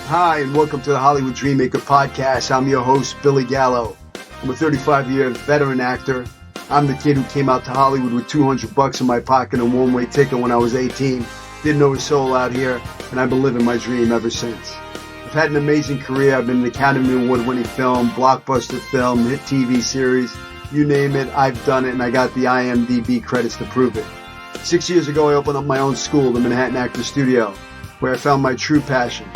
Hi, and welcome to the Hollywood Dreammaker podcast. I'm your host, Billy Gallo. I'm a 35-year veteran actor. I'm the kid who came out to Hollywood with $200 in my pocket and a one-way ticket when I was 18. Didn't know a soul out here, and I've been living my dream ever since. I've had an amazing career. I've been an Academy Award-winning film, blockbuster film, hit TV series. You name it, I've done it, and I got the IMDb credits to prove it. 6 years ago, I opened up my own school, the Manhattan Actor Studio, where I found my true passion.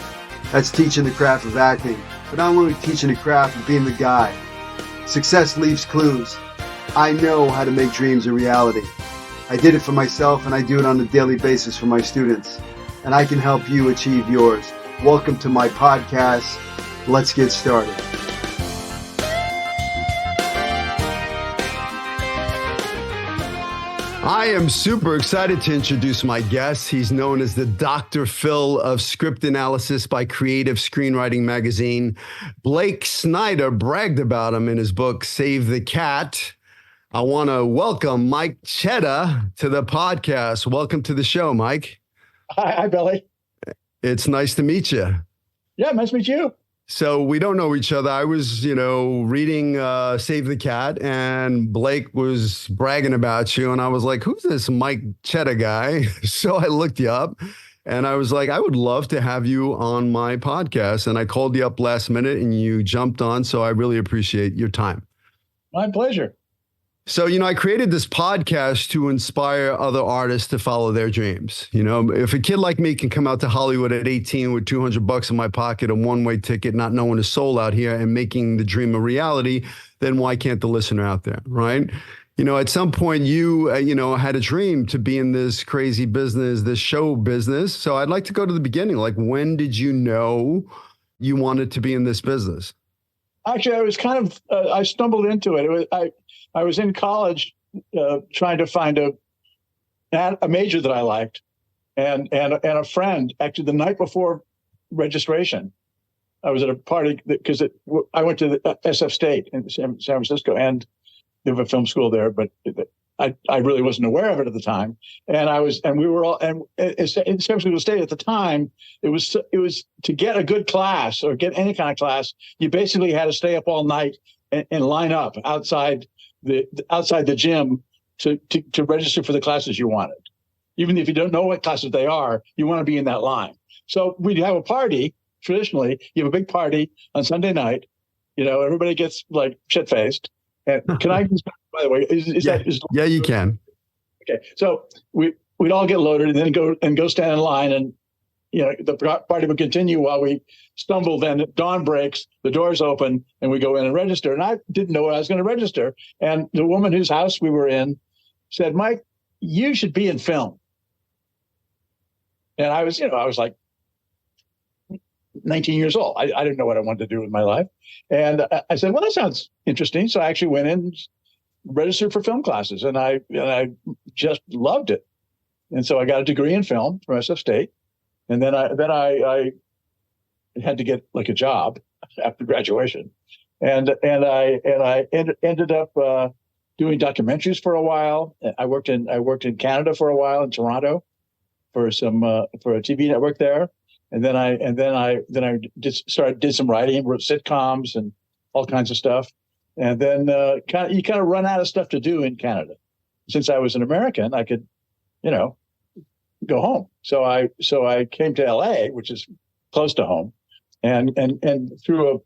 That's teaching the craft of acting, but not only teaching the craft of being the guy. Success leaves clues. I know how to make dreams a reality. I did it for myself, and I do it on a daily basis for my students. And I can help you achieve yours. Welcome to my podcast. Let's get started. I am super excited to introduce my guest. He's known as the Dr. Phil of script analysis by Creative Screenwriting magazine. Blake Snyder bragged about him in his book, Save the Cat. I want to welcome Mike Cheda to the podcast. Welcome to the show, Mike. Hi, Billy. It's nice to meet you. Yeah, nice to meet you. So we don't know each other. I was, reading Save the Cat, and Blake was bragging about you. And I was like, who's this Mike Cheda guy? So I looked you up, and I was like, I would love to have you on my podcast. And I called you up last minute, and you jumped on. So I really appreciate your time. My pleasure. So, I created this podcast to inspire other artists to follow their dreams. If a kid like me can come out to Hollywood at 18 with $200 in my pocket, a one-way ticket, not knowing a soul out here and making the dream a reality, then why can't the listener out there, right? At some point you, had a dream to be in this crazy business, this show business. So I'd like to go to the beginning. Like, when did you know you wanted to be in this business? Actually, I was I stumbled into it. I was in college trying to find a major that I liked, and a friend, actually the night before registration, I was at a party because I went to the SF State in San Francisco, and they have a film school there, but I really wasn't aware of it at the time. And we were all, and in San Francisco State at the time, it was to get a good class or get any kind of class, you basically had to stay up all night and line up outside the gym to register for the classes you wanted. Even if you don't know what classes they are, you want to be in that line. So we'd have a party. Traditionally, you have a big party on Sunday night. Everybody gets like shit-faced. And can I, by the way, yeah, you can. Okay. So we'd all get loaded and then go stand in line, and the party would continue while we stumble. Then dawn breaks, the doors open, and we go in and register. And I didn't know what I was going to register. And the woman whose house we were in said, "Mike, you should be in film." And I was like 19 years old. I didn't know what I wanted to do with my life. And I said, well, that sounds interesting. So I actually went in and registered for film classes, and I just loved it. And so I got a degree in film from SF State. And then I had to get like a job after graduation, and I ended up doing documentaries for a while. I worked in Canada for a while, in Toronto, for a TV network there, and then I did some writing, wrote sitcoms and all kinds of stuff, and then you kind of run out of stuff to do in Canada. Since I was an American, I could, go home. So I came to LA, which is close to home, and through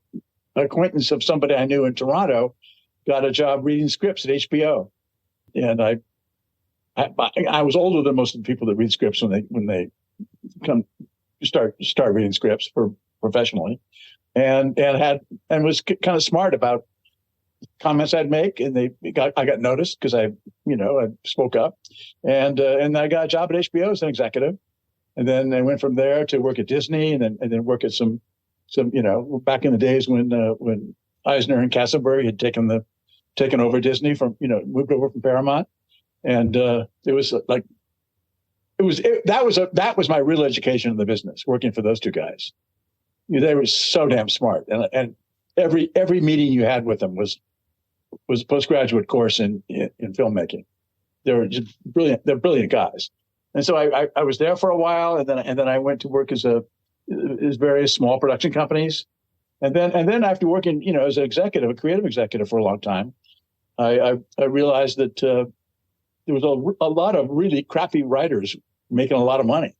a acquaintance of somebody I knew in Toronto, got a job reading scripts at HBO. And I was older than most of the people that read scripts when they come start reading scripts professionally, and was kind of smart about comments I'd make, and I got noticed because I spoke up, and I got a job at HBO as an executive, and then I went from there to work at Disney, and then work at some back in the days when Eisner and Castleberry had taken over Disney moved over from Paramount, and it was like that was my real education in the business, working for those two guys. They were so damn smart, and every meeting you had with them was a postgraduate course in filmmaking. They were just brilliant. They're brilliant guys. And so I was there for a while, and then I went to work as a his various small production companies. And then after working, as an executive, a creative executive for a long time, I realized that there was a lot of really crappy writers making a lot of money.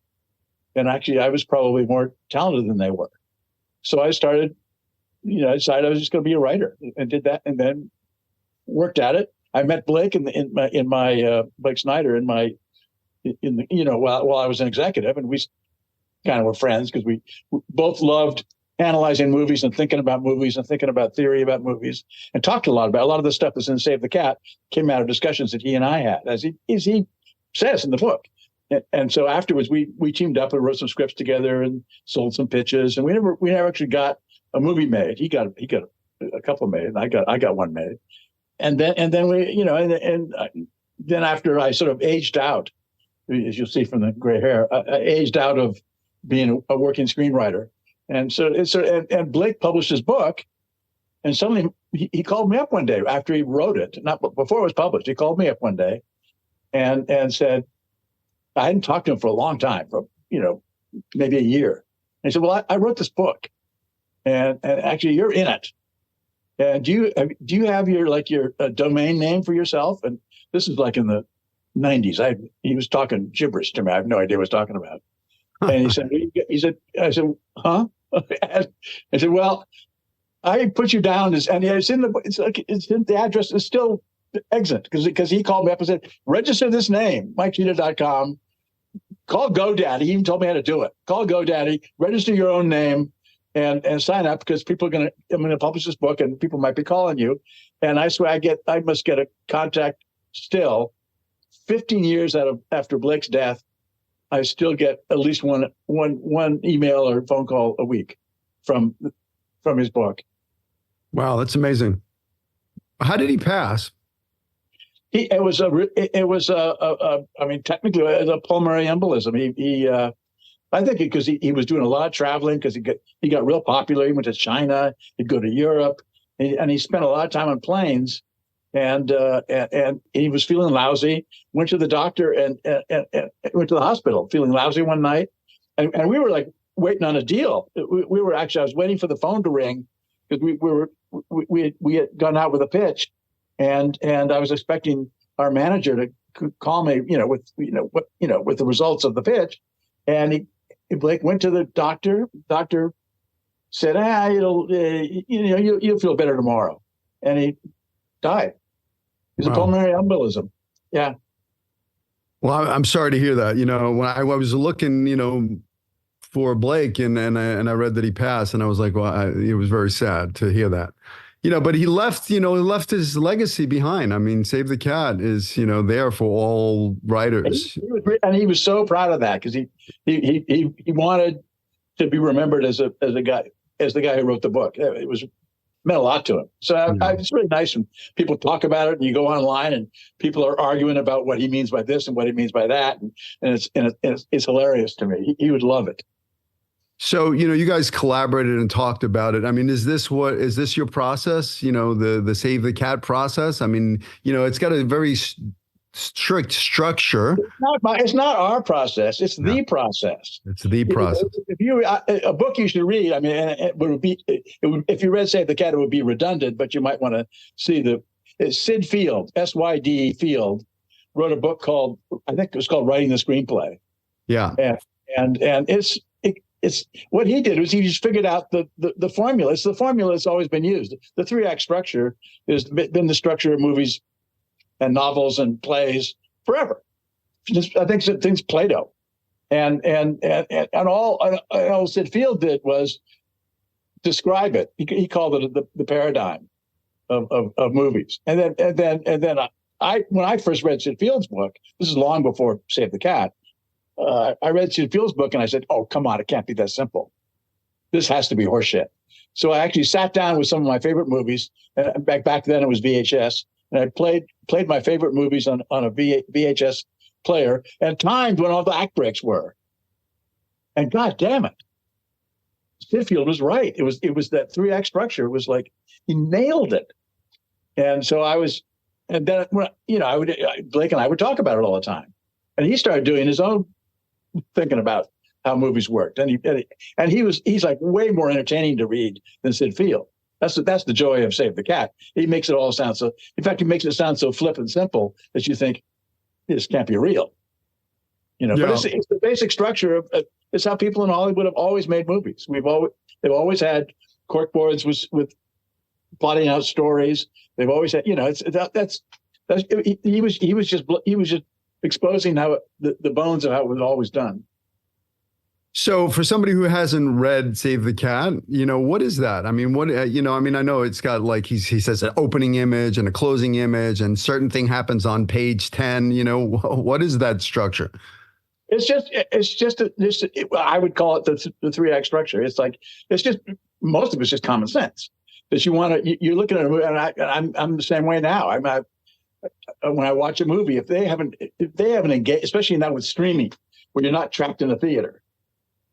And actually, I was probably more talented than they were. So I started, I decided I was just going to be a writer, and did that, and then worked at it. I met Blake in my Blake Snyder while I was an executive, and we kind of were friends because we both loved analyzing movies and thinking about movies and thinking about theory about movies, and talked a lot of the stuff that's in Save the Cat came out of discussions that he and I had, as he says in the book. And so afterwards, we teamed up and wrote some scripts together and sold some pitches, and we never actually got a movie made. He got a couple made, and I got one made. And then we, then after I sort of aged out, as you'll see from the gray hair, I aged out of being a working screenwriter. And and Blake published his book, and suddenly he called me up one day after he wrote it, not before it was published. He called me up one day and said, I hadn't talked to him for a long time, for maybe a year. And he said, well, I wrote this book, and actually you're in it. And do you have your domain name for yourself? And this is like in the 90s. He was talking gibberish to me. I have no idea what he was talking about. And I said, huh? I said, well, I put you down as, and it's in the address is still exit because he called me up and said, register this name, MikeCheda.com. Call GoDaddy. He even told me how to do it. Call GoDaddy, register your own name, and sign up because I'm going to publish this book and people might be calling you. And I swear I must get a contact still. 15 years after Blake's death, I still get at least one email or phone call a week from his book. Wow, that's amazing. How did he pass? It was technically a pulmonary embolism. I think because he was doing a lot of traveling because he got real popular. He went to China, he'd go to Europe, and he spent a lot of time on planes. And he was feeling lousy. Went to the doctor and went to the hospital feeling lousy one night, and we were like waiting on a deal. We were actually, I was waiting for the phone to ring because we had gone out with a pitch, and I was expecting our manager to call me, with the results of the pitch, and Blake went to the doctor. Doctor said, you'll feel better tomorrow, and he died. It's a pulmonary embolism. Yeah. Well, I'm sorry to hear that. When I was looking, for Blake and I read that he passed, and I was like, well, it was very sad to hear that. But he left his legacy behind. I mean, Save the Cat is, there for all writers. And he was so proud of that because he wanted to be remembered as the guy who wrote the book. It meant a lot to him. So it's really nice when people talk about it and you go online and people are arguing about what he means by this and what he means by that. And it's hilarious to me. He would love it. So, you guys collaborated and talked about it. I mean, is this your process? The Save the Cat process? I mean, it's got a very strict structure. It's not our process. It's the process. It's the process. If a book you should read, I mean, if you read Save the Cat, it would be redundant, but you might want to see Sid Field, S-Y-D Field, wrote a book called, I think it was called Writing the Screenplay. Yeah. And it's what he did was he just figured out the formula. It's the formula that's always been used. The 3-act structure has been the structure of movies and novels and plays forever. I think since Plato, and all Sid Field did was describe it. He called it the paradigm of movies. And then when I first read Sid Field's book, this is long before Save the Cat. I read Sid Field's book and I said, "Oh, come on, it can't be that simple. This has to be horseshit." So I actually sat down with some of my favorite movies, and back then it was VHS. And I played my favorite movies on a VHS player and timed when all the act breaks were. And God damn it, Sid Field was right. It was that 3-act structure. It was like he nailed it. And so Blake and I would talk about it all the time. And he started doing his own thinking about how movies worked, and he's like way more entertaining to read than Sid Field. That's the joy of Save the Cat. He makes it all sound so. In fact, he makes it sound so flip and simple that you think this can't be real. But it's the basic structure of it's how people in Hollywood have always made movies. They've always had corkboards with plotting out stories. They've always had, he was just exposing how the bones of how it was always done. So for somebody who hasn't read Save the Cat, what is that? I mean, I know it's got like, he says an opening image and a closing image and certain thing happens on page 10, what is that structure? I would call it the 3-act structure. It's just, most of it's just common sense. That you're looking at a movie, and I'm the same way now. When I watch a movie, if they haven't engaged, especially now with streaming, where you're not trapped in a theater,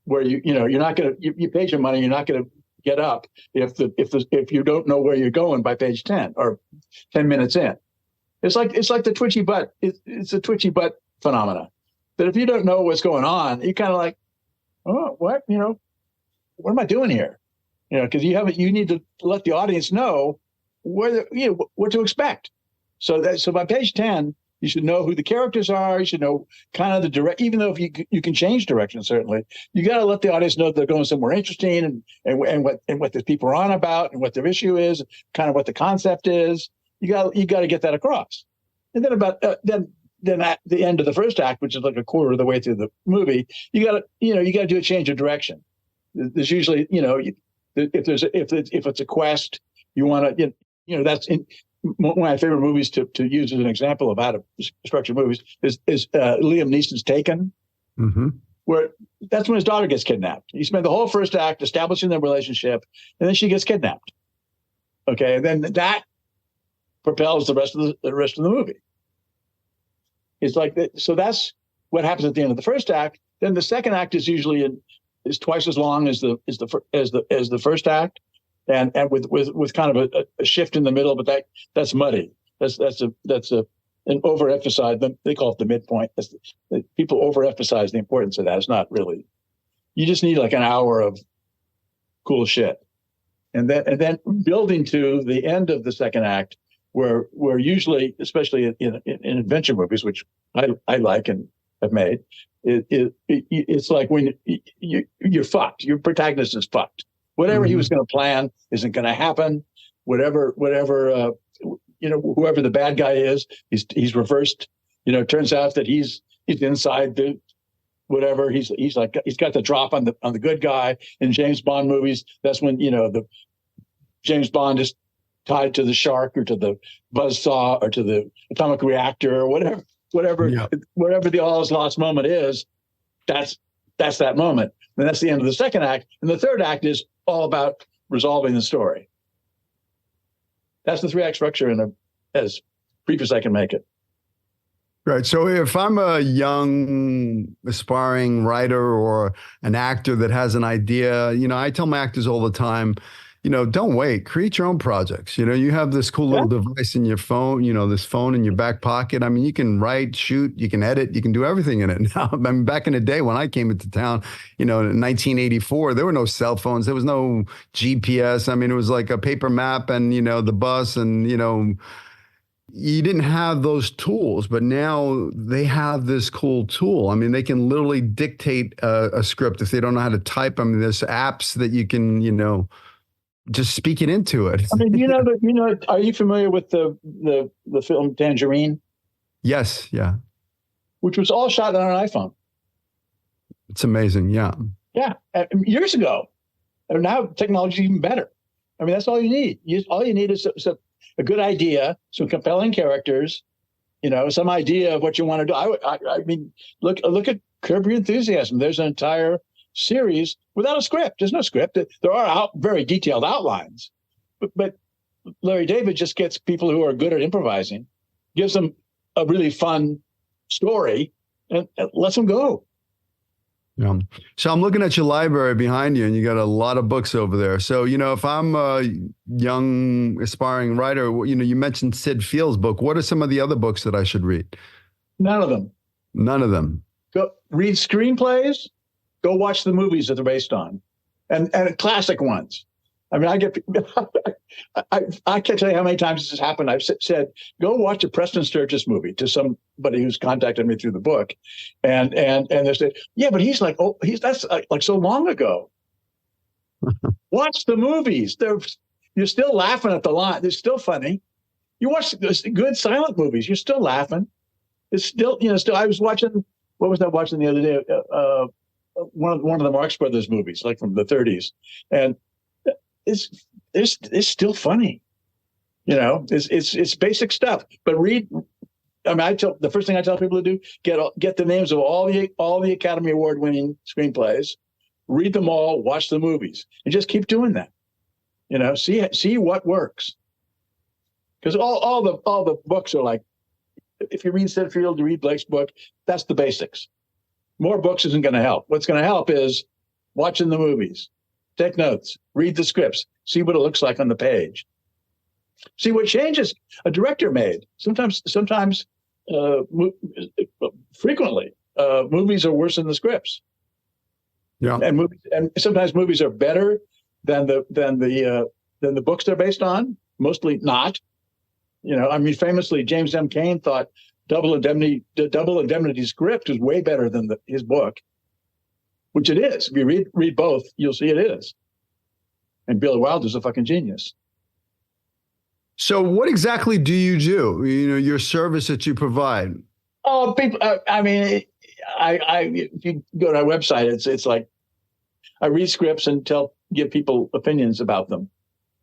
where you're not gonna you paid your money, you're not gonna get up if you don't know where you're going by page 10 or 10 minutes in. It's like the twitchy butt. It's a twitchy butt phenomena. That if you don't know what's going on, you kind of like, oh, what am I doing here? Because you need to let the audience know what to expect. So by page 10, you should know who the characters are. You should know kind of the direct, even though if you can change direction, certainly, you got to let the audience know that they're going somewhere interesting and what the people are on about and what their issue is, kind of what the concept is. You got to get that across. And then then at the end of the first act, which is like a quarter of the way through the movie, you got to do a change of direction. There's usually, if it's a quest, you want to, that's one of my favorite movies to use as an example of how to structure movies is Liam Neeson's Taken, where that's when his daughter gets kidnapped. You spend the whole first act establishing their relationship, and then she gets kidnapped. Okay, and then that propels the rest of the movie. It's like that. So that's what happens at the end of the first act. Then the second act is usually is twice as long as the first act, and with kind of a shift in the middle. But that's muddy. That's an overemphasize. They call it the midpoint. People overemphasize the importance of that. It's not really. You just need like an hour of cool shit, and then building to the end of the second act, where usually, especially in adventure movies, which I like and have made, it's like when you're fucked. Your protagonist is fucked. Whatever he was going to plan isn't going to happen. Whatever whoever the bad guy is, he's reversed. It turns out that he's inside the whatever. He's got the drop on the good guy. In James Bond movies, that's when the James Bond is tied to the shark or to the buzzsaw or to the atomic reactor or whatever the all is lost moment is. That's that moment. And that's the end of the second act. And the third act is all about resolving the story. That's the 3-act structure as brief as I can make it. Right. So if I'm a young aspiring writer or an actor that has an idea, I tell my actors all the time, don't wait, create your own projects. You have this cool little device in your phone, this phone in your back pocket. I mean, you can write, shoot, you can edit, you can do everything in it. Now, back in the day when I came into town, in 1984, there were no cell phones. There was no GPS. I mean, it was like a paper map and, the bus and, you didn't have those tools, but now they have this cool tool. I mean, they can literally dictate a script if they don't know how to type. I mean, there's apps that you can, just speak it into it. I mean, are you familiar with the film Tangerine? Yes. Yeah. Which was all shot on an iPhone. It's amazing. Yeah. Yeah. Years ago. And now technology is even better. I mean, that's all you need. All you need is a good idea, some compelling characters, some idea of what you want to do. I mean, look at Curb Your Enthusiasm. There's an entire series without a script. There's no script. There are very detailed outlines, but Larry David just gets people who are good at improvising, gives them a really fun story, and lets them go. Yeah. So I'm looking at your library behind you, and you got a lot of books over there. So, if I'm a young aspiring writer, you mentioned Sid Field's book. What are some of the other books that I should read? None of them. None of them. Go read screenplays. Go watch the movies that they're based on, and classic ones. I mean, I can't tell you how many times this has happened. I've said, go watch a Preston Sturges movie to somebody who's contacted me through the book, and they say, yeah, but that's like so long ago. Watch the movies. You're still laughing at the line. They're still funny. You watch good silent movies. You're still laughing. It's still, I was watching, what was I watching the other day? One of the Marx Brothers movies, like from the 30s. And it's still funny. It's basic stuff. But read, the first thing I tell people to do, get the names of all the Academy Award winning screenplays, read them all, watch the movies, and just keep doing that. See what works. Because all the books are like, if you read Sedfield, you read Blake's book, that's the basics. More books isn't going to help. What's going to help is watching the movies, take notes, read the scripts, see what it looks like on the page, see what changes a director made. Sometimes, frequently, movies are worse than the scripts. Yeah, and sometimes movies are better than the books they're based on. Mostly not. Famously, James M. Cain thought Double Indemnity script is way better than his book, which it is. If you read both, you'll see it is. And Billy Wilder's a fucking genius. So what exactly do you do? Your service that you provide? Oh, people, if you go to our website, it's like I read scripts and give people opinions about them.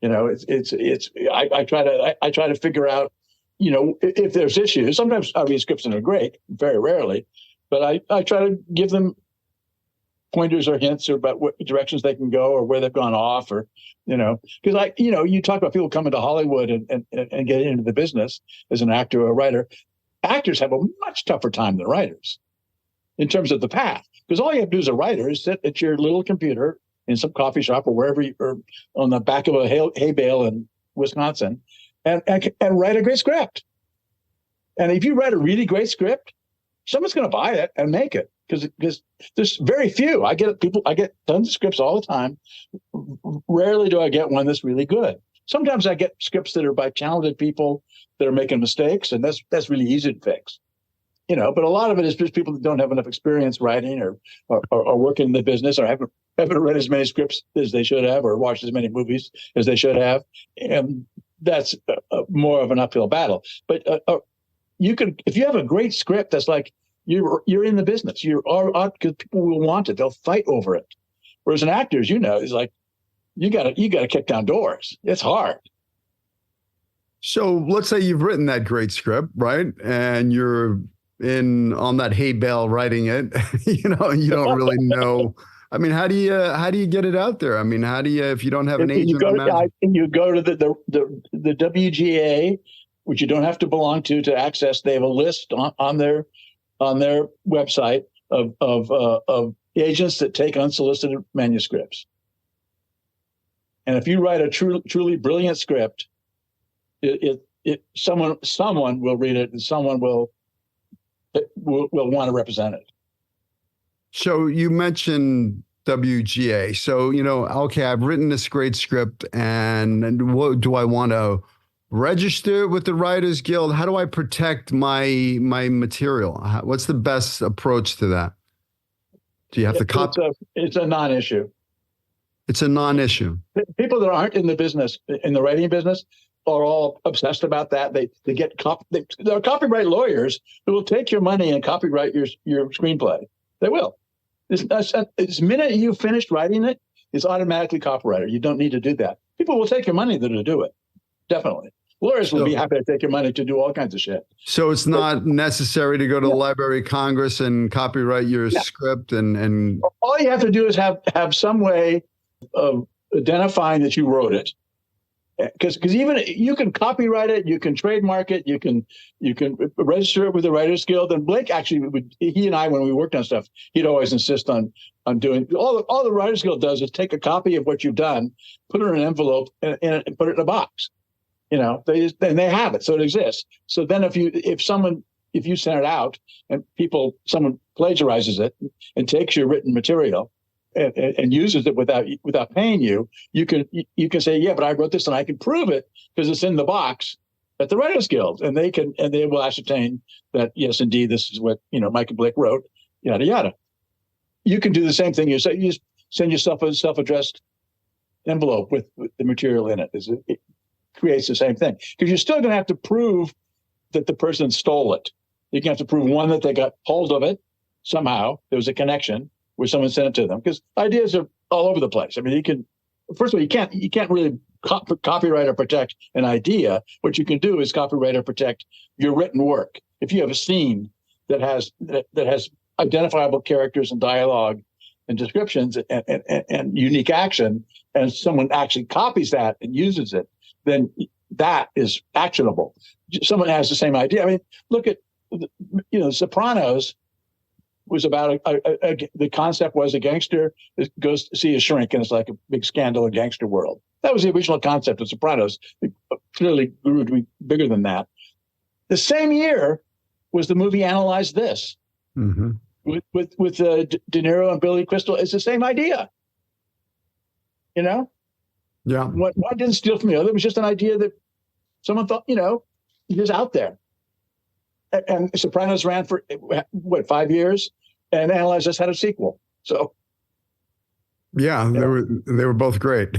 I try to figure out, if there's issues. Sometimes I read scripts and they're great, very rarely, but I try to give them pointers or hints about what directions they can go or where they've gone off, or, because you talk about people coming to Hollywood and getting into the business as an actor or a writer. Actors have a much tougher time than writers in terms of the path, because all you have to do as a writer is sit at your little computer in some coffee shop or wherever or on the back of a hay bale in Wisconsin and write a great script. And if you write a really great script, someone's going to buy it and make it, because there's very few. I get tons of scripts all the time. Rarely do I get one that's really good. Sometimes I get scripts that are by talented people that are making mistakes, and that's really easy to fix. But a lot of it is just people that don't have enough experience writing or working in the business, or haven't read as many scripts as they should have, or watched as many movies as they should have. And that's more of an uphill battle. But if you have a great script, that's like you're in the business. Because people will want it. They'll fight over it. Whereas an actor, is like, you got to kick down doors. It's hard. So let's say you've written that great script, right? And you're on that hay bale writing it, and you don't really know. I mean, how do you get it out there? I mean, how do you, if you don't have an agent? You go to the WGA, which you don't have to belong to access. They have a list on their website of agents that take unsolicited manuscripts. And if you write a truly brilliant script, someone will read it, and someone will want to represent it. So you mentioned WGA. So, okay, I've written this great script, and what do I want to register with the Writers Guild? How do I protect my material? What's the best approach to that? Do you have to copy? It's a non-issue. It's a non-issue. People that aren't in the business, in the writing business, are all obsessed about that. They get there are copyright lawyers who will take your money and copyright your screenplay. They will. The minute you finished writing it, it's automatically copyrighted. You don't need to do that. People will take your money to do it. Definitely. Lawyers will be happy to take your money to do all kinds of shit. So it's not necessary to go to the Library of Congress and copyright your script and all you have to do is have some way of identifying that you wrote it. Because even you can copyright it, you can trademark it, you can register it with the Writers Guild. And Blake actually he and I, when we worked on stuff, he'd always insist on doing all the Writers Guild does is take a copy of what you've done, put it in an envelope, and put it in a box. They have it, so it exists. So then if you send it out and someone plagiarizes it and takes your written material, and uses it without paying you, you can say, yeah, but I wrote this and I can prove it because it's in the box at the Writers Guild, and they will ascertain that yes, indeed, this is what Michael Blake wrote, yada yada. You can do the same thing. You send yourself a self-addressed envelope with the material in it. It creates the same thing because you're still going to have to prove that the person stole it. You can have to prove, one, that they got hold of it somehow. There was a connection where someone sent it to them, because ideas are all over the place. I mean, first of all, you can't really copyright or protect an idea. What you can do is copyright or protect your written work. If you have a scene that has identifiable characters and dialogue and descriptions and unique action, and someone actually copies that and uses it, then that is actionable. Someone has the same idea. I mean, look at Sopranos was about the concept was a gangster that goes to see a shrink, and it's like a big scandal in gangster world. That was the original concept of Sopranos. It clearly grew to be bigger than that. The same year was the movie Analyze This, mm-hmm. with De Niro and Billy Crystal. It's the same idea. Yeah. One didn't steal from the other. It was just an idea that someone thought, is out there. And Sopranos ran for 5 years, and Analyze This had a sequel. So, yeah, they were both great.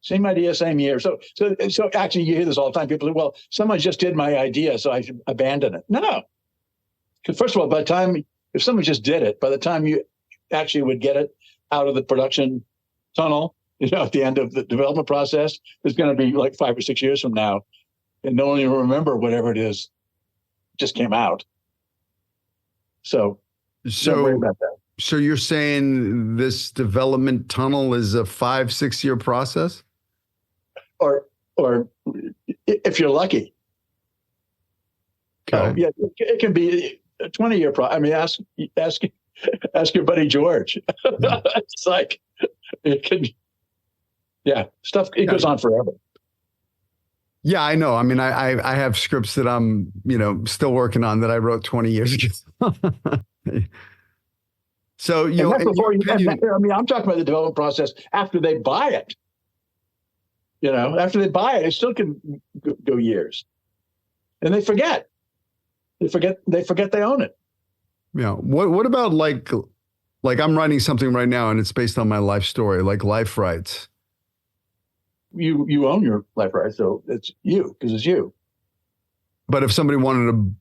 Same idea, same year. So actually, you hear this all the time. People say, "Well, someone just did my idea, so I should abandon it." No, because first of all, if someone just did it, by the time you actually would get it out of the production tunnel, at the end of the development process, it's going to be like 5 or 6 years from now. And no one even remember whatever it is just came out. So don't worry about that. So you're saying this development tunnel is a 5-6 year process? Or if you're lucky. Okay. Yeah, it can be a 20-year process. I mean, ask your buddy George. It's like, it can, it goes on forever. Yeah, I know. I mean, I have scripts that I'm, still working on that I wrote 20 years ago. So, I'm talking about the development process after they buy it. After they buy it, it still can go years. And they forget. They forget they own it. Yeah. What about like I'm writing something right now and it's based on my life story, like life rights. You own your life rights, so it's you, because it's you. But if somebody wanted to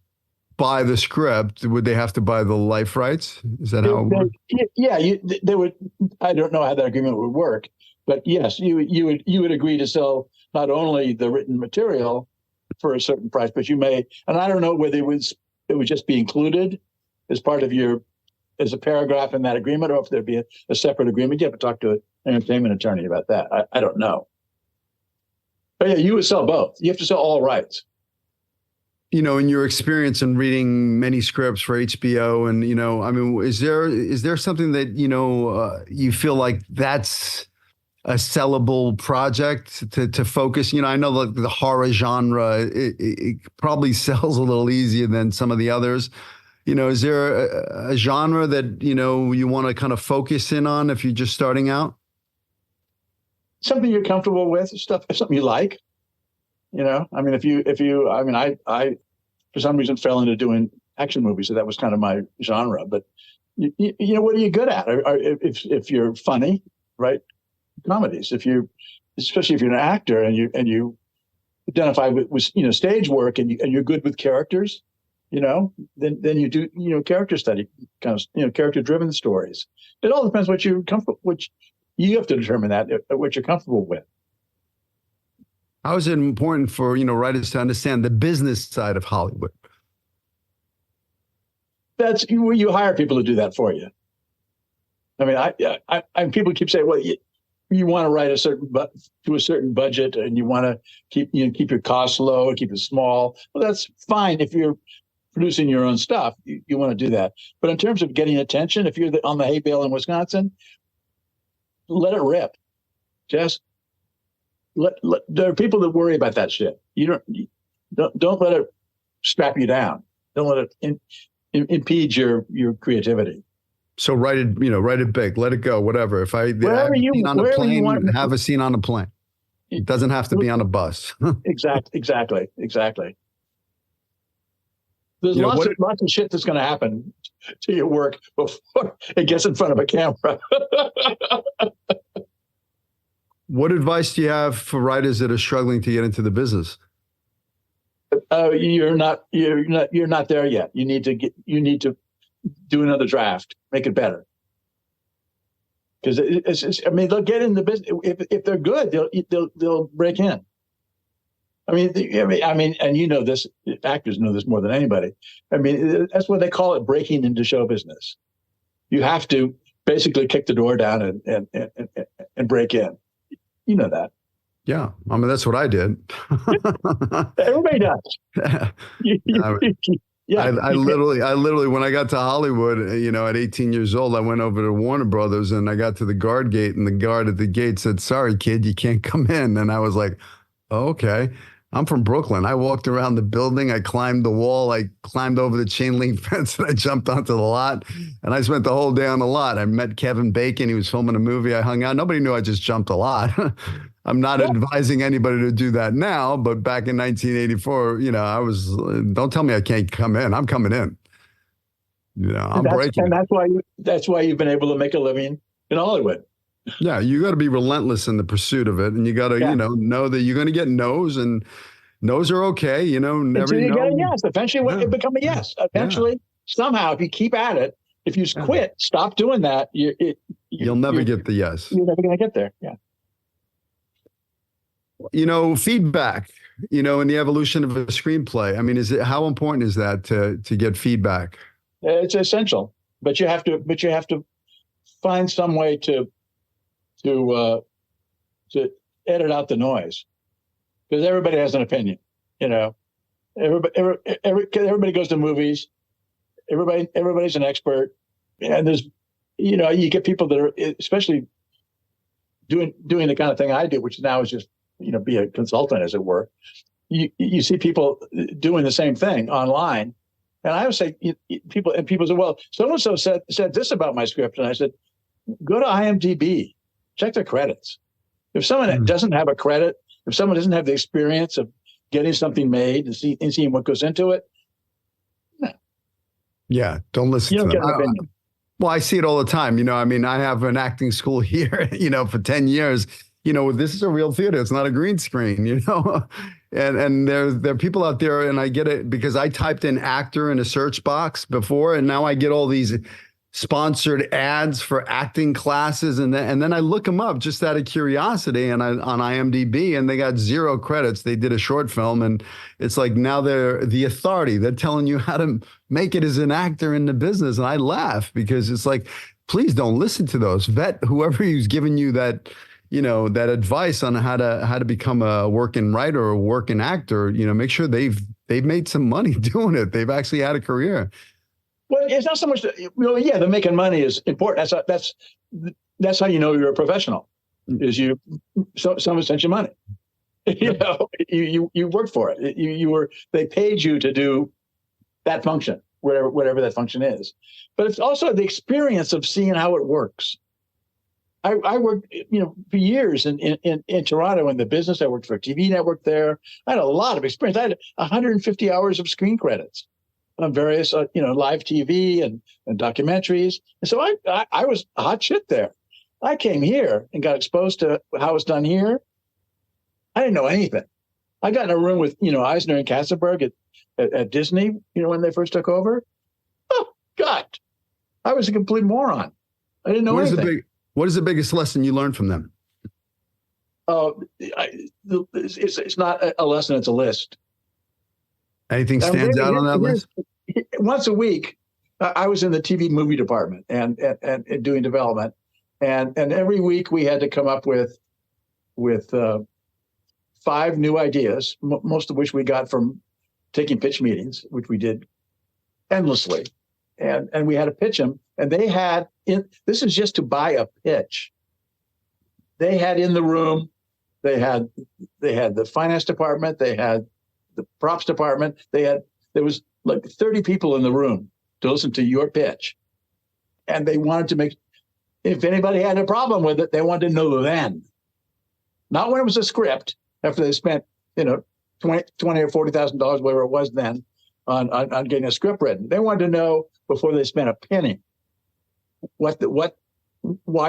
buy the script, would they have to buy the life rights? Is that how it works? Yeah, they would. I don't know how that agreement would work, but yes, you would agree to sell not only the written material for a certain price, but you may, and I don't know whether it would just be included as part of as a paragraph in that agreement, or if there'd be a separate agreement. You have to talk to an entertainment attorney about that. I don't know. But yeah, you would sell both. You have to sell all rights. In your experience in reading many scripts for HBO, and is there something that you feel like that's a sellable project to focus? I know the horror genre it probably sells a little easier than some of the others. Is there a genre that you want to kind of focus in on if you're just starting out? Something you're comfortable with, something you like, I for some reason fell into doing action movies. So that was kind of my genre, but what are you good at? If you're funny, right? Comedies, especially if you're an actor and you identify with stage work and you're good with characters, then you do, character study, kind of, character driven stories. It all depends what you're comfortable, which you have to determine what you're comfortable with. How is it important for, writers to understand the business side of Hollywood? That's you hire people to do that for you. I mean, I people keep saying, well, you want to write to a certain budget, and you want to keep your costs low and keep it small. Well, that's fine if you're producing your own stuff. You want to do that. But in terms of getting attention, if you're on the hay bale in Wisconsin, let it rip. Just there are people that worry about that shit. You don't let it strap you down. Don't let it impede your creativity. So write it big, let it go, whatever. If I have a scene on a plane, have a scene on a plane. It doesn't have to be on a bus. Exactly. There's lots of shit that's going to happen to your work before it gets in front of a camera. What advice do you have for writers that are struggling to get into the business? You're not there yet. You need to do another draft, make it better. Because they'll get in the business if they're good. They'll break in. I mean, and you know this. Actors know this more than anybody. I mean, that's what they call it: breaking into show business. You have to basically kick the door down and break in. You know that. Yeah, I mean that's what I did. Everybody does. Yeah, I literally, when I got to Hollywood, at 18 years old, I went over to Warner Brothers and I got to the guard gate, and the guard at the gate said, "Sorry, kid, you can't come in." And I was like, oh, "Okay." I'm from Brooklyn. I walked around the building. I climbed the wall. I climbed over the chain link fence, and I jumped onto the lot. And I spent the whole day on the lot. I met Kevin Bacon. He was filming a movie. I hung out. Nobody knew I just jumped a lot. I'm not advising anybody to do that now, but back in 1984, I was, don't tell me I can't come in. I'm coming in. I'm breaking. And that's why you've been able to make a living in Hollywood. Yeah, you got to be relentless in the pursuit of it, and you got to, know that you're going to get no's, and no's are okay. Never until you know. get a yes. Eventually, it become a yes. Eventually, somehow, if you keep at it, if you quit, stop doing that, you'll never get the yes. You're never going to get there. Yeah. Feedback. In the evolution of a screenplay. I mean, how important is that to get feedback? It's essential, but you have to find some way to edit out the noise, because everybody has an opinion. Everybody goes to movies. Everybody's an expert, and there's, you get people that are, especially doing the kind of thing I do, which now is just be a consultant, as it were. You see people doing the same thing online, and I would say people say, well, so and so said this about my script, and I said, go to IMDb. Check their credits. If someone doesn't have a credit, if someone doesn't have the experience of getting something made and seeing what goes into it, no. Yeah, don't listen to them. Get an opinion. Well, I see it all the time. I have an acting school here, for 10 years. This is a real theater. It's not a green screen, and there are people out there, and I get it because I typed in actor in a search box before, and now I get all these sponsored ads for acting classes, and then I look them up just out of curiosity, and on IMDb, and they got 0 credits. They did a short film, and it's like now they're the authority. They're telling you how to make it as an actor in the business, and I laugh because it's like, please don't listen to those. Vet whoever who's giving you that, that advice on how to become a working writer or a working actor. Make sure they've made some money doing it. They've actually had a career. Well, it's not so much the making money is important. That's how you know you're a professional. Is someone sent you money. You worked for it. They paid you to do that function, whatever that function is. But it's also the experience of seeing how it works. I worked, for years in Toronto in the business. I worked for a TV network there. I had a lot of experience. I had 150 hours of screen credits on various, live TV and documentaries. And so I was hot shit there. I came here and got exposed to how it's done here. I didn't know anything. I got in a room with, Eisner and Katzenberg at Disney, when they first took over. Oh, God. I was a complete moron. I didn't know anything. What is the biggest lesson you learned from them? It's not a lesson, it's a list. Anything stands out on that list? Once a week, I was in the TV movie department and doing development. And every week we had to come up with 5 new ideas, most of which we got from taking pitch meetings, which we did endlessly. And we had to pitch them. And they had, this is just to buy a pitch. They had in the room, they had the finance department, they had the props department, there was like 30 people in the room to listen to your pitch. and they wanted to make, if anybody had a problem with it, they wanted to know then, not when it was a script after they spent, 20 or $40,000, whatever it was then, on getting a script written. They wanted to know before they spent a penny why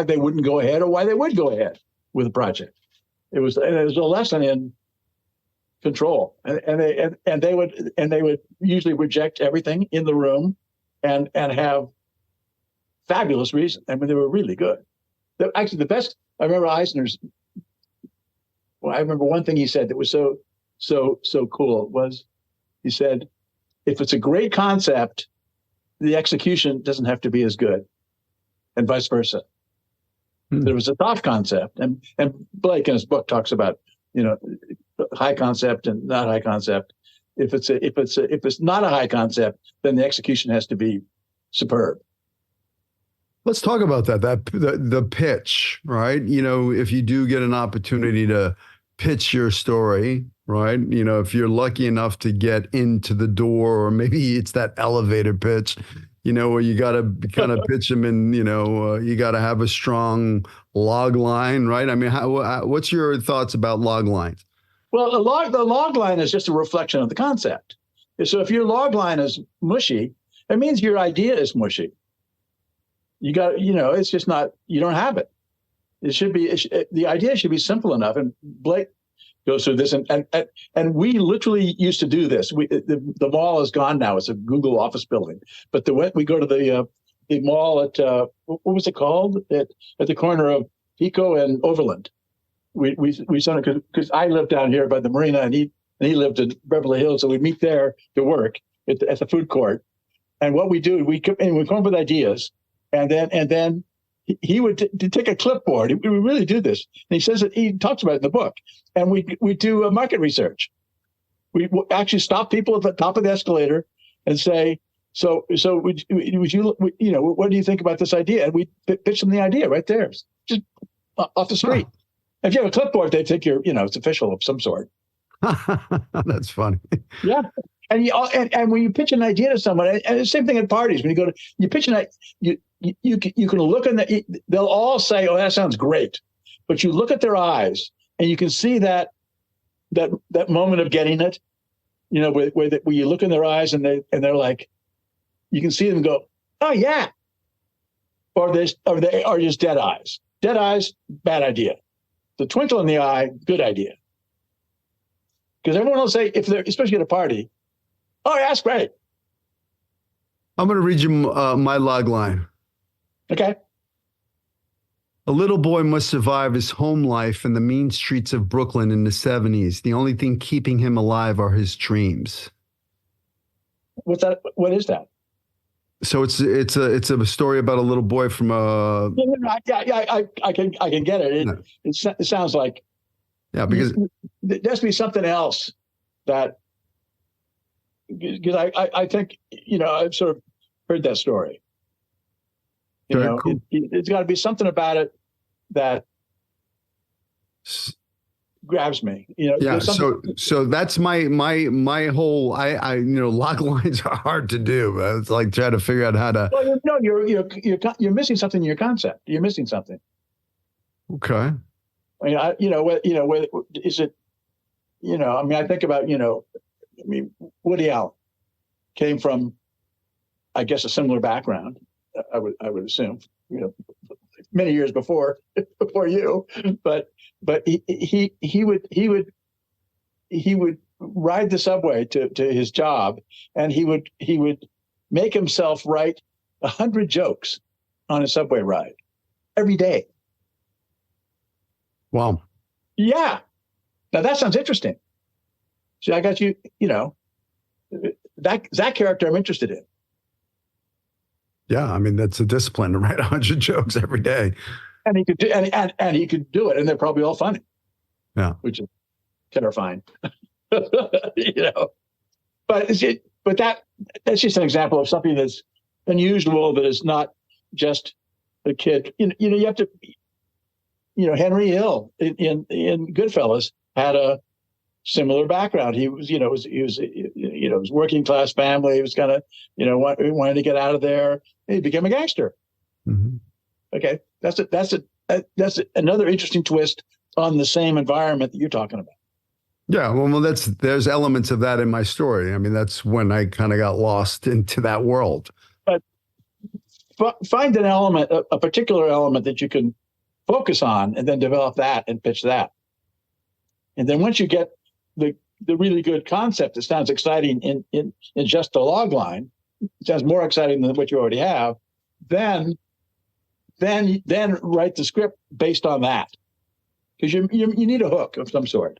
they wouldn't go ahead or why they would go ahead with the project. It was a lesson in control, and they would usually reject everything in the room, and have fabulous reasons. I mean, they were really good. Actually, the best. I remember Eisner's. Well, I remember one thing he said that was so cool was, he said, if it's a great concept, the execution doesn't have to be as good, and vice versa. There was a soft concept, and Blake in his book talks about, high concept and not high concept. If it's not a high concept, then the execution has to be superb. Let's talk about that. The pitch, right? If you do get an opportunity to pitch your story, right? If you're lucky enough to get into the door, or maybe it's that elevator pitch, where you got to kind of pitch them in, you got to have a strong log line, right? I mean, what's your thoughts about log lines? Well, the log line is just a reflection of the concept. So if your log line is mushy, it means your idea is mushy. You got, it's just not, you don't have it. It should be, the idea should be simple enough. And Blake goes through this, and we literally used to do this. The mall is gone now; it's a Google office building. But we go to the mall at what was it called, at the corner of Pico and Overland. We saw it because I lived down here by the marina, and he lived in Beverly Hills, so we meet there to work at the food court. And what we do, we come up with ideas, and then he would take a clipboard. We really do this. And he says that he talks about it in the book. And we do a market research. We actually stop people at the top of the escalator and say, so would you, what do you think about this idea? And we pitch them the idea right there, just off the street. Huh. If you have a clipboard, they think it's official of some sort. That's funny. Yeah. And when you pitch an idea to someone, and the same thing at parties, when you pitch an idea, you can look in they'll all say, "Oh, that sounds great," but you look at their eyes and you can see that moment of getting it, where you look in their eyes and they're like, you can see them go, "Oh yeah," or they are just dead eyes. Dead eyes, bad idea. The twinkle in the eye, good idea. Because everyone will say, especially at a party, "Oh, yeah, that's great." I'm going to read you my log line. Okay. A little boy must survive his home life in the mean streets of Brooklyn in the 70s. The only thing keeping him alive are his dreams. What's that? What is that? So it's a story about a little boy from a. Yeah, I can get it. It sounds like. Yeah, because there has to be something else that. Because I think I've sort of heard that story. Cool. It's got to be something about it that grabs me. Yeah. So that's my whole. Log lines are hard to do. It's like trying to figure out how to. Well, you're missing something in your concept. You're missing something. Okay. I mean, whether is it? I mean, I think about Woody Allen came from, I guess, a similar background. I would assume, many years before you, but he would ride the subway to his job, and he would make himself write 100 jokes on a subway ride every day. Wow. Yeah. Now that sounds interesting. See, I got you. That character I'm interested in. Yeah, I mean that's a discipline to write 100 jokes every day. And he could do, and he could do it, and they're probably all funny. Yeah, which is terrifying. But that's just an example of something that's unusual, that is not just a kid. You have to. Henry Hill in Goodfellas had a similar background. He was working class family. He was kind of, wanted to get out of there. He became a gangster. Mm-hmm. Okay, that's another interesting twist on the same environment that you're talking about. Yeah, well, there's elements of that in my story. I mean, that's when I kind of got lost into that world. But find an element, a particular element that you can focus on, and then develop that and pitch that. And then once you get the really good concept that sounds exciting in just a log line, it sounds more exciting than what you already have, then write the script based on that. Because you need a hook of some sort.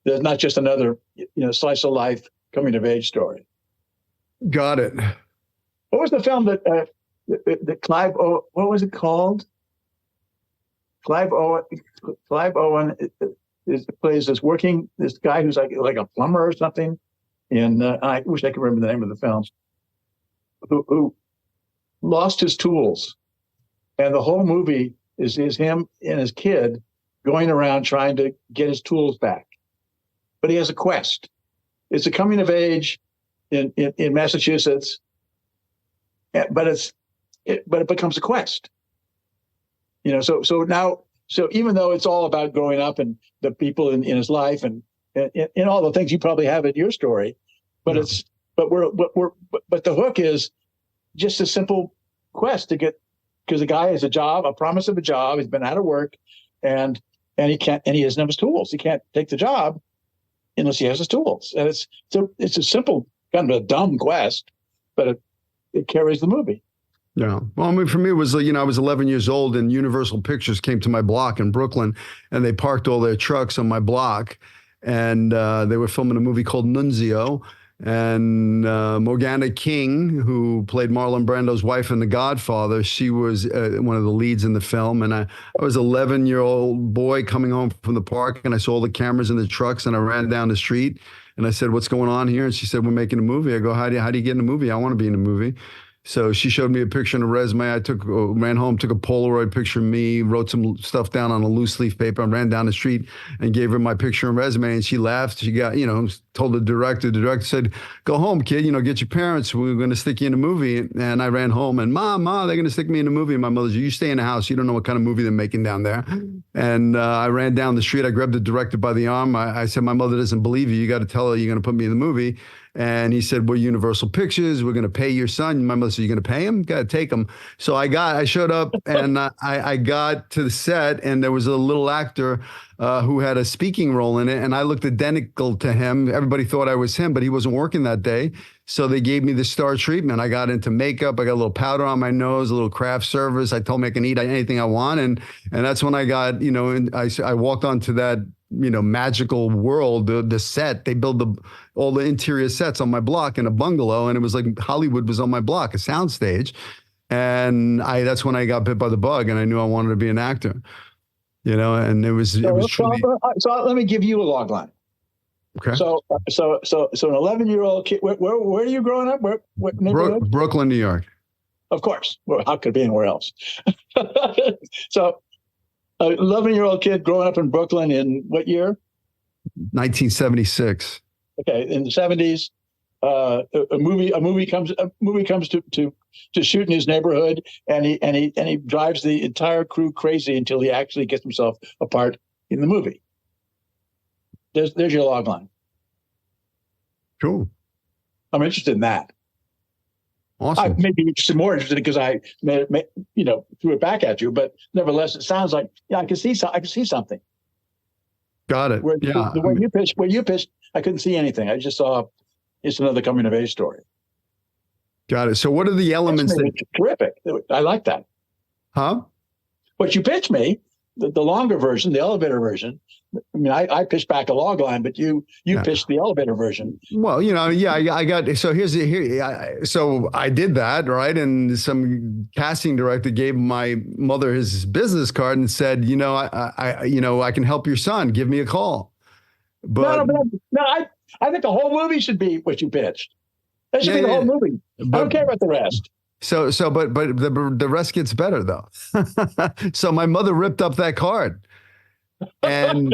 There's not just another slice of life coming of age story. Got it. What was the film that Clive Owen? What was it called? Clive Owen plays this guy who's like a plumber or something, and I wish I could remember the name of the film. Who lost his tools, and the whole movie is him and his kid going around trying to get his tools back. But he has a quest. It's a coming of age in Massachusetts, but it becomes a quest. So even though it's all about growing up and the people in his life and all the things you probably have in your story, but but the hook is just a simple quest to get, because the guy has a promise of a job. He's been out of work, and he doesn't have his tools. He can't take the job unless he has his tools. And it's a simple, kind of a dumb quest, but it carries the movie. Yeah. Well, I mean, for me, it was, I was 11 years old and Universal Pictures came to my block in Brooklyn, and they parked all their trucks on my block, and they were filming a movie called Nunzio. And Morgana King, who played Marlon Brando's wife in The Godfather, she was one of the leads in the film. And I was an 11-year-old boy coming home from the park, and I saw all the cameras in the trucks, and I ran down the street, and I said, "What's going on here?" And she said, "We're making a movie." I go, how do you get in a movie? I want to be in a movie. So she showed me a picture and a resume. I ran home, took a Polaroid picture of me, wrote some stuff down on a loose leaf paper, and ran down the street and gave her my picture and resume. And she laughed. She got, told the director. The director said, "Go home, kid. Get your parents. We're going to stick you in a movie." And I ran home, and Ma, they're going to stick me in a movie. And my mother said, "You stay in the house. You don't know what kind of movie they're making down there." And I ran down the street. I grabbed the director by the arm. I said, "My mother doesn't believe you. You got to tell her you're going to put me in the movie." And he said, "We're Universal Pictures. We're going to pay your son." My mother said, "You're going to pay him? Got to take him." So I showed up, and I got to the set, and there was a little actor who had a speaking role in it, and I looked identical to him. Everybody thought I was him, but he wasn't working that day. So they gave me the star treatment. I got into makeup. I got a little powder on my nose, a little craft service. I told me I can eat anything I want, and that's when I got, and I walked onto that magical world, the set. They build all the interior sets on my block in a bungalow, and it was like Hollywood was on my block, a soundstage. And that's when I got bit by the bug, and I knew I wanted to be an actor. And it was truly. So let me give you a log line. Okay. So an 11-year-old kid. Where are you growing up? What neighborhood? Brooklyn, New York. Of course. Well, how could it be anywhere else? So, an 11-year-old kid growing up in Brooklyn in what year? 1976. Okay, in the 70s, a movie comes to shoot in his neighborhood, and he drives the entire crew crazy until he actually gets himself a part in the movie. There's your log line. Cool. I'm interested in that. Awesome. I may be more interested because I threw it back at you, but nevertheless, it sounds like I can see something. Got it. The way you pitched, I couldn't see anything. I just saw it's another coming of age story. Got it. So what are the elements terrific. I like that. Huh? What you pitched me, the longer version, the elevator version. I mean, I pitched back a log line, but you pitched the elevator version. Well, I got, so so I did that, right? And some casting director gave my mother his business card and said, I can help your son. Give me a call. But I think the whole movie should be what you pitched. That should be the whole movie. I don't care about the rest. But the rest gets better though. So my mother ripped up that card. And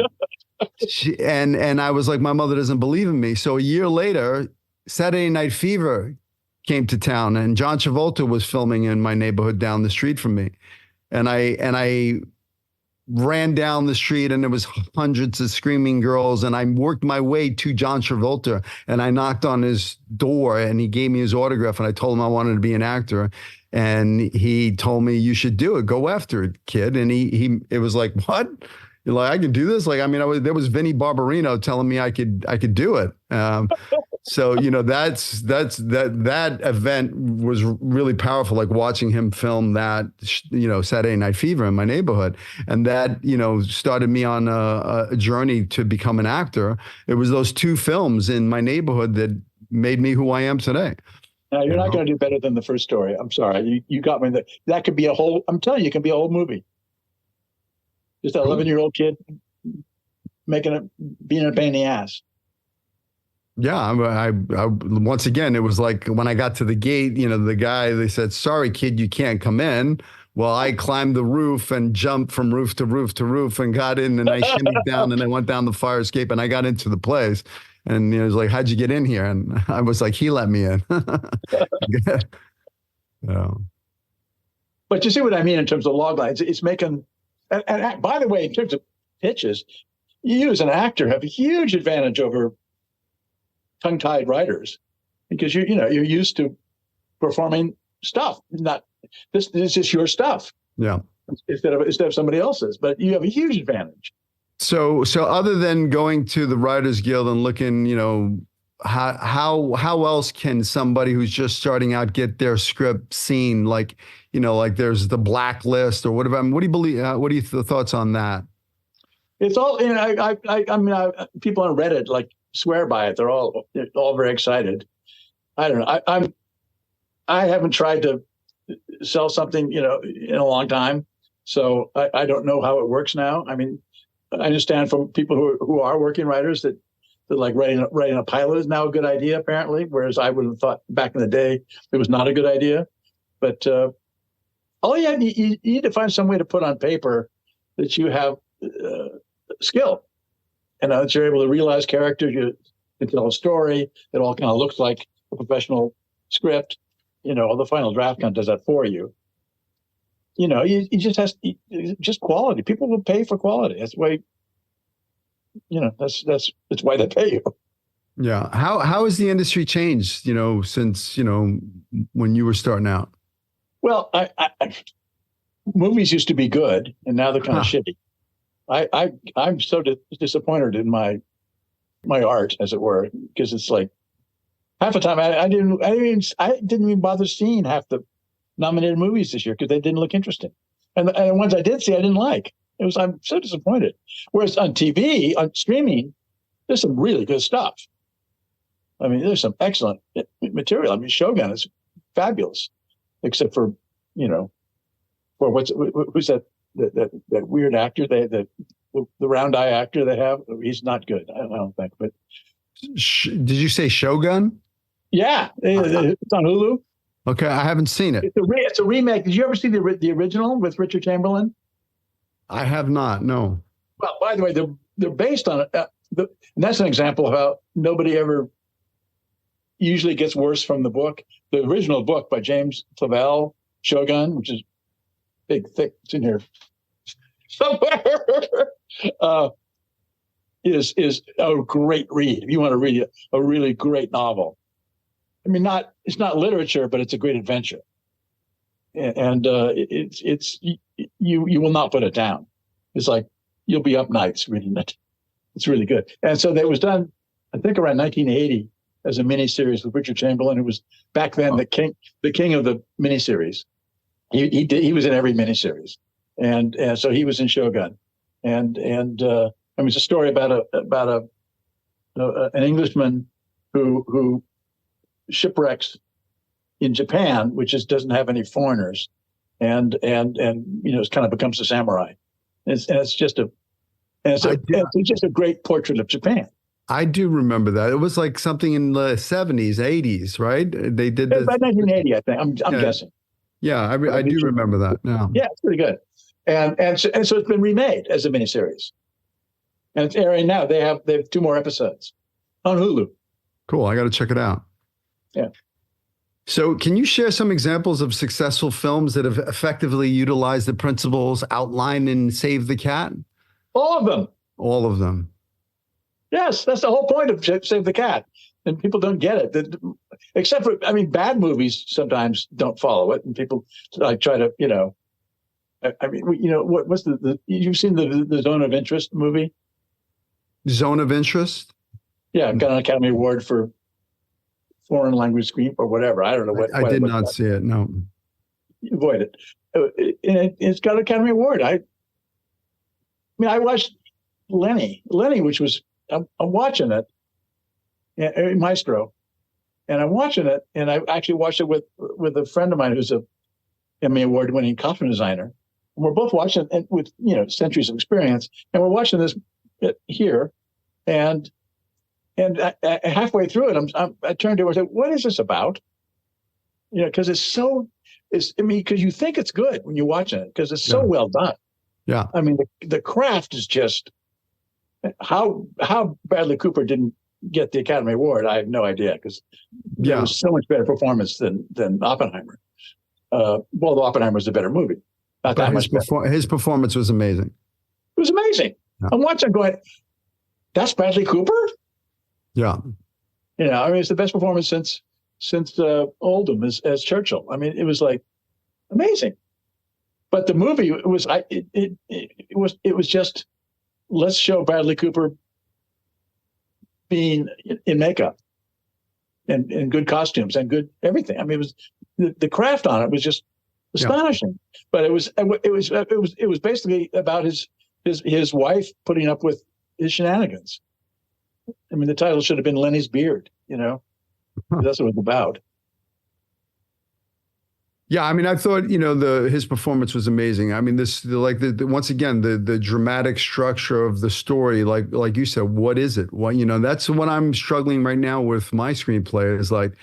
and I was like, my mother doesn't believe in me. So a year later, Saturday Night Fever came to town, and John Travolta was filming in my neighborhood down the street from me. And I ran down the street, and there was hundreds of screaming girls, and I worked my way to John Travolta, and I knocked on his door, and he gave me his autograph, and I told him I wanted to be an actor. And he told me, you should do it. Go after it, kid. And it was like, what? You're like, I can do this? Like, I mean, there was Vinnie Barbarino telling me I could do it. So, you know, that event was really powerful, like watching him film that, you know, Saturday Night Fever in my neighborhood. And that, you know, started me on a journey to become an actor. It was those two films in my neighborhood that made me who I am today. Now, you're not going to do better than the first story. I'm sorry. You got me. That could be I'm telling you, it can be a whole movie. Just an 11-year-old kid being a pain in the ass. Yeah, I once again, it was like when I got to the gate, you know, they said, sorry, kid, you can't come in. Well, I climbed the roof and jumped from roof to roof to roof and got in, and I shimmied down, and I went down the fire escape, and I got into the place. And he was like, how'd you get in here? And I was like, he let me in. Yeah. But you see what I mean in terms of loglines? It's making, and by the way, in terms of pitches, you as an actor have a huge advantage over tongue-tied writers, because you're used to performing stuff. This is your stuff. Yeah. Instead of somebody else's, but you have a huge advantage. So other than going to the Writers Guild and looking, you know, how else can somebody who's just starting out get their script seen? Like, you know, like there's the blacklist or whatever. I mean, what do you believe? What are your thoughts on that? It's all, you know, I mean, people on Reddit like swear by it. They're all very excited. I don't know. I haven't tried to sell something, you know, in a long time, so I don't know how it works now. I mean, I understand from people who are working writers that like writing a pilot is now a good idea, apparently, whereas I would have thought back in the day it was not a good idea. But all you need to find some way to put on paper that you have skill, and that you're able to realize characters, you can tell a story that all kind of looks like a professional script. You know, the final draft kind of does that for you. You know, you just quality. People will pay for quality. That's why, you know, that's why they pay you. Yeah. How has the industry changed, you know, since, you know, when you were starting out? Well, movies used to be good, and now they're kind of shitty. I'm so disappointed in my art, as it were, because it's like half the time I didn't even bother seeing half the nominated movies this year because they didn't look interesting, and the ones I did see I didn't like. I'm so disappointed. Whereas on TV, on streaming, there's some really good stuff. I mean, there's some excellent material. I mean, Shogun is fabulous, except for, you know, for who's that weird actor, the round eye actor they have. He's not good, I don't think. But did you say Shogun? Yeah, it's on Hulu. Okay, I haven't seen it. It's a remake. Did you ever see the original with Richard Chamberlain? I have not. No. Well, by the way, they're based on it. And that's an example of how nobody ever usually gets worse from the book. The original book by James Clavell, Shogun, which is big, thick, it's in here somewhere, is a great read. If you want to read a really great novel. I mean, it's not literature, but it's a great adventure. And you will not put it down. It's like you'll be up nights reading it. It's really good. And so that was done, I think, around 1980 as a miniseries with Richard Chamberlain, who was back then the king of the miniseries. He was in every miniseries, and so he was in Shogun, and I mean, it's a story about an Englishman who shipwrecks in Japan, which doesn't have any foreigners, and you know, it kind of becomes a samurai. It's just a great portrait of Japan. I do remember that. It was like something in the 70s, 80s, right? They did this. About 1980, I think. I'm guessing. Yeah, I do remember that now. Yeah, it's pretty good. And so it's been remade as a miniseries, and it's airing now. They have 2 more episodes on Hulu. Cool. I got to check it out. Yeah. So, can you share some examples of successful films that have effectively utilized the principles outlined in Save the Cat? All of them. All of them. Yes, that's the whole point of Save the Cat. And people don't get it. Except for, I mean, bad movies sometimes don't follow it. And people like try to, I mean, what's you've seen the Zone of Interest movie? Zone of Interest? Yeah, got an Academy Award for foreign language screen or whatever. I don't know what. I did not see it. No. Avoid it. It's got an Academy Award. I mean, I watched Lenny, which was I'm watching it, Maestro, and I'm watching it, and I actually watched it with a friend of mine who's a Emmy Award-winning costume designer. And we're both watching it with centuries of experience, and we're watching this here, and halfway through it, I turned to her and said, "What is this about?" Because because you think it's good when you're watching it because it's so well done. Yeah, I mean, the craft is just how Bradley Cooper didn't get the Academy Award. I have no idea because there was so much better performance than Oppenheimer. Well, Oppenheimer was a better movie. Not that much better. His performance was amazing. It was amazing. Yeah. I'm watching going, that's Bradley Cooper? Yeah. I mean, it's the best performance since Oldham as Churchill. I mean, it was like amazing. But the movie it was just, let's show Bradley Cooper being in makeup and good costumes and good everything. I mean, it was the craft on it was just astonishing. Yeah. But it was basically about his wife putting up with his shenanigans. I mean, the title should have been Lenny's Beard. That's what it was about. Yeah, I mean, I thought his performance was amazing. I mean, once again the dramatic structure of the story, like you said, what is it? What that's what I'm struggling right now with my screenplay is like,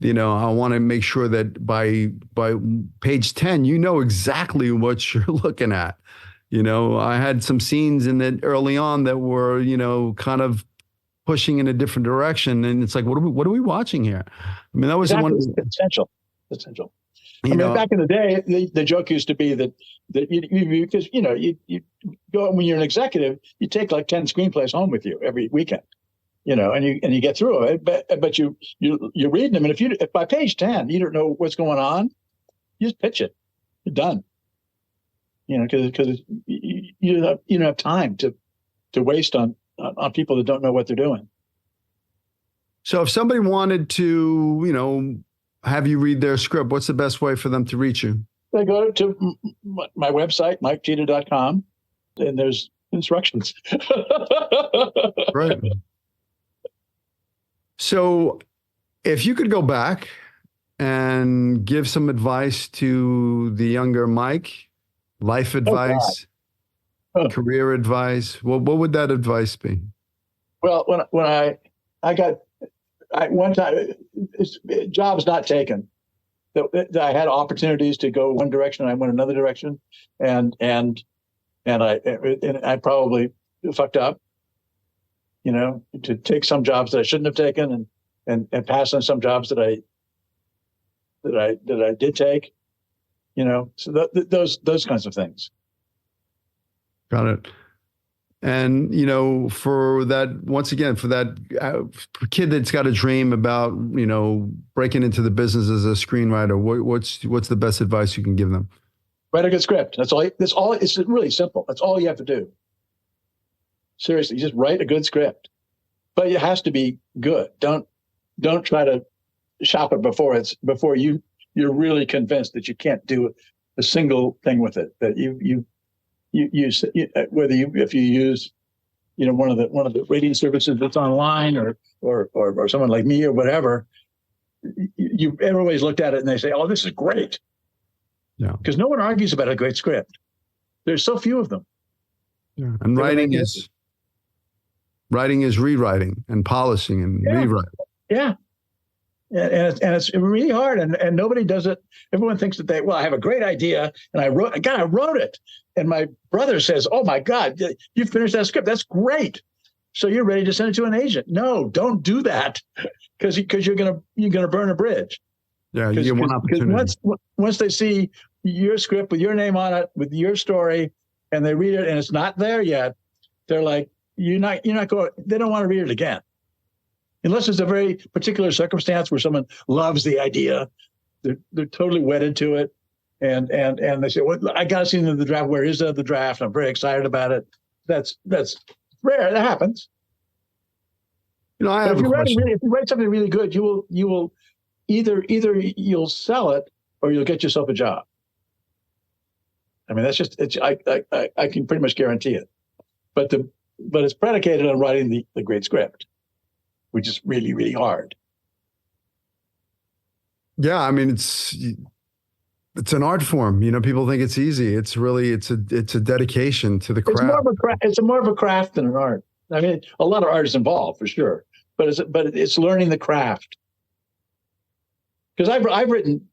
I want to make sure that by page 10, exactly what you're looking at. I had some scenes in it early on that were kind of pushing in a different direction, and it's like, what are we watching here? I mean, that was essential. I mean, back in the day, the joke used to be that because you go when you're an executive, you take like 10 screenplays home with you every weekend, and you get through it. But you're reading them, and if by page 10 you don't know what's going on, you just pitch it. You're done. Because you don't have time to waste on people that don't know what they're doing. So if somebody wanted to, have you read their script, what's the best way for them to reach you? They go to my website, mikecheda.com, and there's instructions. Right. So if you could go back and give some advice to the younger Mike, life advice, career advice, what would that advice be? Well, when I one time, jobs not taken. I had opportunities to go one direction, and I went another direction, and I probably fucked up. To take some jobs that I shouldn't have taken, and pass on some jobs that I did take. So those kinds of things. Got it. And, for that, once again, for that kid that's got a dream about, breaking into the business as a screenwriter, what's the best advice you can give them? Write a good script. That's all. It's really simple. That's all you have to do. Seriously, just write a good script, but it has to be good. Don't try to shop it before you're really convinced that you can't do a single thing with it. That you use if you use one of the rating services that's online or someone like me or whatever, everybody's looked at it and they say, oh, this is great. Yeah, because no one argues about a great script. There's so few of them. Yeah, and writing is rewriting and polishing and rewriting. Yeah. And it's really hard, and nobody does it. Everyone thinks that I have a great idea, and I wrote it. And my brother says, "Oh my God, you finished that script? That's great. So you're ready to send it to an agent?" No, don't do that, because you're gonna burn a bridge. Yeah, you get one opportunity. Once they see your script with your name on it, with your story, and they read it and it's not there yet, they're like, you're not going. They don't want to read it again, unless it's a very particular circumstance where someone loves the idea. They're totally wedded to it, and they say, "Well, I got to see the draft. Where is the draft? I'm very excited about it." That's rare. That happens. I have if a question. If you write something really good, you will either you'll sell it or you'll get yourself a job. I mean, that's just I can pretty much guarantee it. But it's predicated on writing the great script, which is really, really hard. Yeah, I mean, it's an art form. People think it's easy. It's really it's a dedication to the craft. It's more of a craft than an art. I mean, a lot of art is involved for sure, but it's learning the craft. Because I've written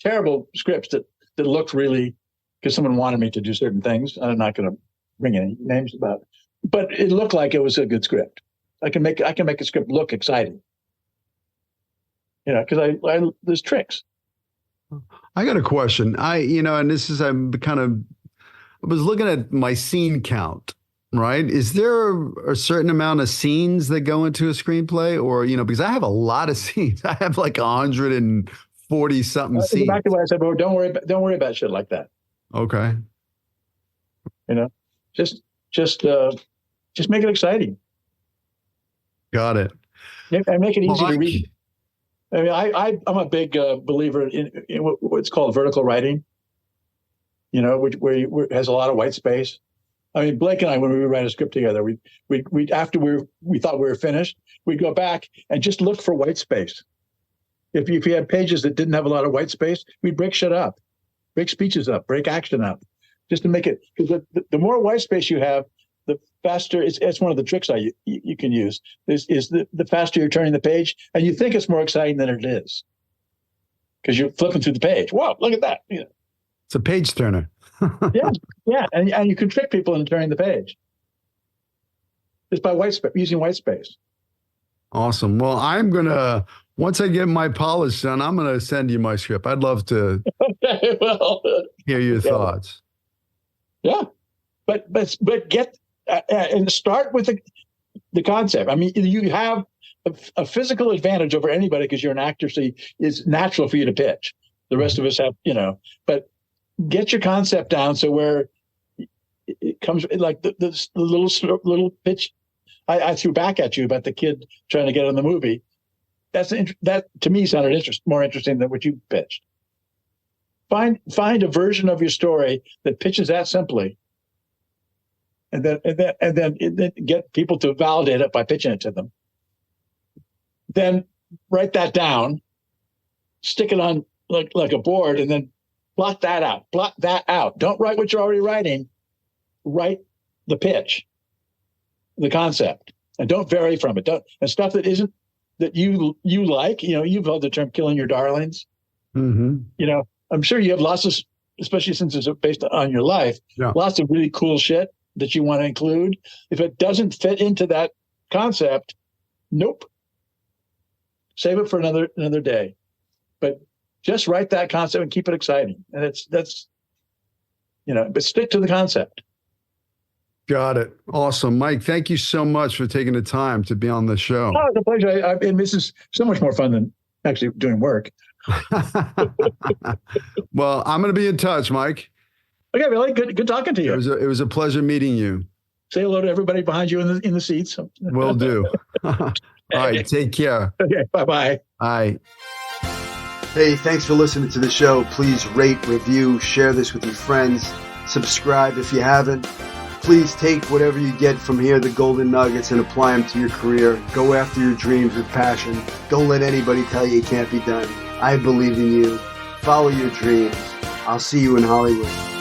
terrible scripts that looked really, because someone wanted me to do certain things. I'm not going to bring any names about it, but it looked like it was a good script. I can make a script look exciting. Because there's tricks. I got a question. And this is I was looking at my scene count. Right? Is there a certain amount of scenes that go into a screenplay, or because I have a lot of scenes. I have like 140 something scenes. Back to what I said, but don't worry about shit like that. Okay. Just make it exciting. Got it. And make it easy to read. I mean, I'm a big believer in what's called vertical writing. Where it has a lot of white space. I mean, Blake and I, when we would write a script together, we after we thought we were finished, we'd go back and just look for white space. If you had pages that didn't have a lot of white space, we'd break shit up, break speeches up, break action up, just to make it. Because the more white space you have, the faster. It's one of the tricks you can use. Is the faster you're turning the page, and you think it's more exciting than it is, because you're flipping through the page. Wow, look at that! It's a page turner. yeah, and you can trick people into turning the page. It's by using white space. Awesome. Well, I'm gonna once I get my polish done, I'm gonna send you my script. I'd love to hear your thoughts. Yeah, but get and start with the concept. I mean, you have a physical advantage over anybody because you're an actor, so it's natural for you to pitch. The rest of us have, but. Get your concept down so where it comes like the little pitch I threw back at you about the kid trying to get in the movie. That to me sounded more interesting than what you pitched. Find a version of your story that pitches that simply, and then get people to validate it by pitching it to them. Then write that down, stick it on like a board, and then blot that out. Don't write what you're already writing. Write the pitch, the concept, and don't vary from it. And stuff that isn't that you like. You've heard the term "killing your darlings." Mm-hmm. I'm sure you have lots of, especially since it's based on your life, lots of really cool shit that you want to include. If it doesn't fit into that concept, nope. Save it for another day. But just write that concept and keep it exciting. And but stick to the concept. Got it. Awesome. Mike, thank you so much for taking the time to be on the show. Oh, it's a pleasure. And this is so much more fun than actually doing work. Well, I'm going to be in touch, Mike. Okay, really good talking to you. It was a pleasure meeting you. Say hello to everybody behind you in the seats. Will do. All right, take care. Okay, bye-bye. Bye. Hey, thanks for listening to the show. Please rate, review, share this with your friends. Subscribe if you haven't. Please take whatever you get from here, the golden nuggets, and apply them to your career. Go after your dreams with passion. Don't let anybody tell you it can't be done. I believe in you. Follow your dreams. I'll see you in Hollywood.